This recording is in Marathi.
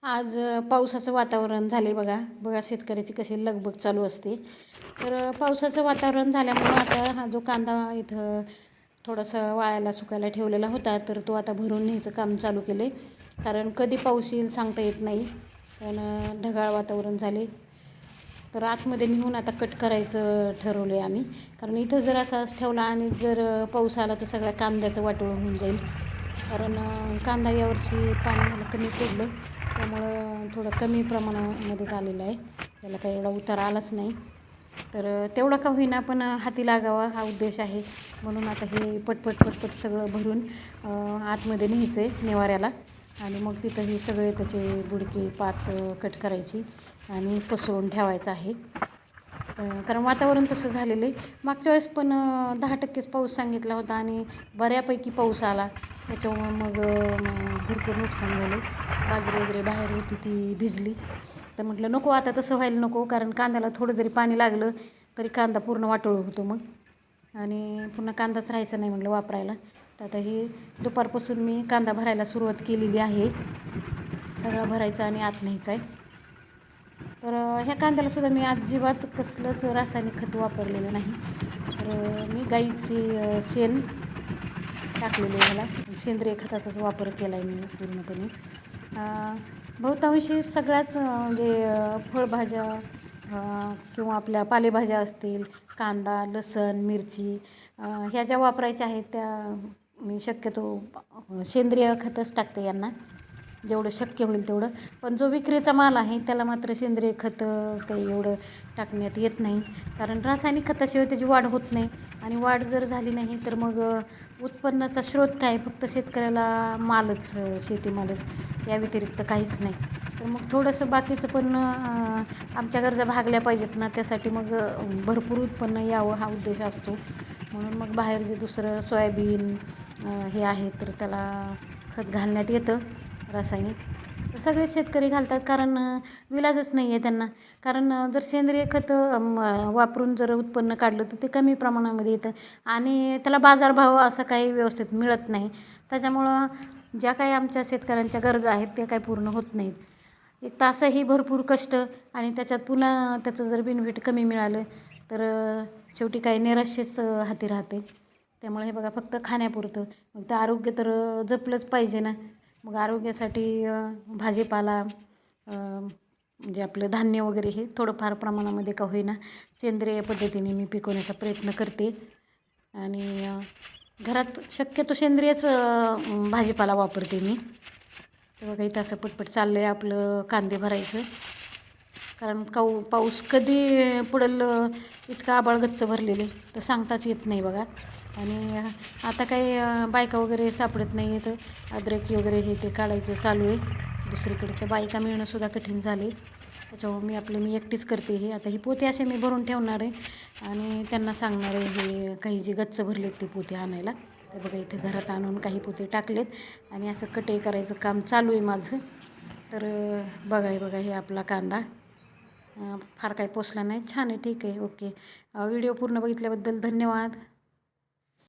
आज पावसाचं वातावरण झाले बघा बघा शेतकऱ्याची कशी लगबग चालू असते. तर पावसाचं वातावरण झाल्यामुळं आता हा जो कांदा इथं थोडासा वाळायला सुकायला ठेवलेला होता, तर तो आता भरून न्यायचं काम चालू केले. कारण कधी पाऊस येईल सांगता येत नाही. पण ढगाळ वातावरण झाले, तर आतमध्ये नेऊन आता कट करायचं ठरवलं आहे आम्ही. कारण इथं जर असाच ठेवला आणि जर पाऊस आला तर सगळ्या कांद्याचं वाटोळं होऊन जाईल. कारण कांदा यावर्षी पाणी ह्याला कमी पडलं, त्यामुळं थोडं कमी प्रमाणामध्ये आलेलं आहे. त्याला काही एवढा उतार आलाच नाही. तर तेवढा का होईना पण हाती लागावा हा उद्देश आहे. म्हणून आता हे पटपट पटपट सगळं भरून आतमध्ये न्यायचं आहे निवाऱ्याला. आणि मग तिथं हे सगळे त्याचे बुडके पात कट करायची आणि पसरून ठेवायचं आहे. कारण वातावरण तसं झालेलं आहे. मागच्या वेळेस पण 10%च पाऊस सांगितला होता आणि बऱ्यापैकी पाऊस आला. त्याच्यामुळं मग भरपूर नुकसान झालं. बाजरी वगैरे बाहेर होती ती भिजली. तर म्हटलं नको आता तसं व्हायला नको, कारण कांद्याला थोडं जरी पाणी लागलं तरी कांदा पूर्ण वाटोळं होतो मग. आणि पुन्हा कांदाच राहायचा नाही म्हटलं वापरायला. तर आता ही दुपारपासून मी कांदा भरायला सुरुवात केलेली आहे. सगळा भरायचा आणि आत न्यायचा आहे. तर ह्या कांद्यालासुद्धा मी अजिबात कसलंच रासायनिक खत वापरलेलं नाही. तर मी गाईची शेण टाकलेलं आहे ह्याला. सेंद्रिय खताचाच वापर केला आहे मी पूर्णपणे. बहुतांशी सगळ्याच म्हणजे फळभाज्या किंवा आपल्या पालेभाज्या असतील, कांदा, लसूण, मिरची ह्या ज्या वापरायच्या आहेत त्या मी शक्यतो सेंद्रिय खतच टाकते यांना, जेवढं शक्य होईल तेवढं. पण जो विक्रीचा माल आहे त्याला मात्र सेंद्रिय खत काही एवढं टाकण्यात येत नाही. कारण रासायनिक खताशिवाय त्याची वाढ होत नाही. आणि वाढ जर झाली नाही तर मग उत्पन्नाचा स्रोत काय, फक्त शेतकऱ्याला मालच, शेतीमालच, या व्यतिरिक्त काहीच नाही. तर मग थोडंसं बाकीचं पण आमच्या गरजा भागल्या पाहिजेत ना, त्यासाठी मग भरपूर उत्पन्न यावं हा उद्देश असतो. म्हणून मग बाहेर जे दुसरं सोयाबीन हे आहे तर त्याला खत घालण्यात येतं रासायनिक. तर सगळे शेतकरी घालतात, कारण विलाजच नाही आहे त्यांना. कारण जर सेंद्रिय खत वापरून जर उत्पन्न काढलं तर ते कमी प्रमाणामध्ये येतं आणि त्याला बाजारभाव असा काही व्यवस्थित मिळत नाही. त्याच्यामुळं ज्या काही आमच्या शेतकऱ्यांच्या गरजा आहेत त्या काही पूर्ण होत नाहीत. एक तासही भरपूर कष्ट आणि त्याच्यात पुन्हा त्याचं जर बेनिफिट कमी मिळालं तर शेवटी काही निराशेच हाती राहते. त्यामुळे हे बघा फक्त खाण्यापुरतं. मग ते आरोग्य तर जपलंच पाहिजे ना. मग आरोग्यासाठी भाजीपाला म्हणजे आपलं धान्य वगैरे हे थोडंफार प्रमाणामध्ये का होईना सेंद्रिय पद्धतीने मी पिकवण्याचा प्रयत्न करते. आणि घरात शक्यतो सेंद्रियच भाजीपाला वापरते मी. तर बघा इथं असं पटपट चाललं आहे आपलं कांदे भरायचं. कारण पाऊस कधी पडेल इतका आभाळ गच्च भरलेले तर सांगताच येत नाही बघा. आणि आता काही बायका वगैरे सापडत नाही आहेत. अद्रकी वगैरे हे ते काढायचं चालू आहे. दुसरीकडे तर बायका मिळणंसुद्धा कठीण झाले. त्याच्यामुळे मी एकटीच करते हे. आता ही पोते असे मी भरून ठेवणार आहे आणि त्यांना सांगणार आहे हे काही जे गच्च भरलेत ते पोते आणायला. तर बघा इथे घरात आणून काही पोते टाकलेत आणि असं कटई करायचं काम चालू आहे माझं. तर बघा हे आपला कांदा फार काही पोचला नाही, छान आहे, ठीक आहे, ओके. व्हिडिओ पूर्ण बघितल्याबद्दल धन्यवाद.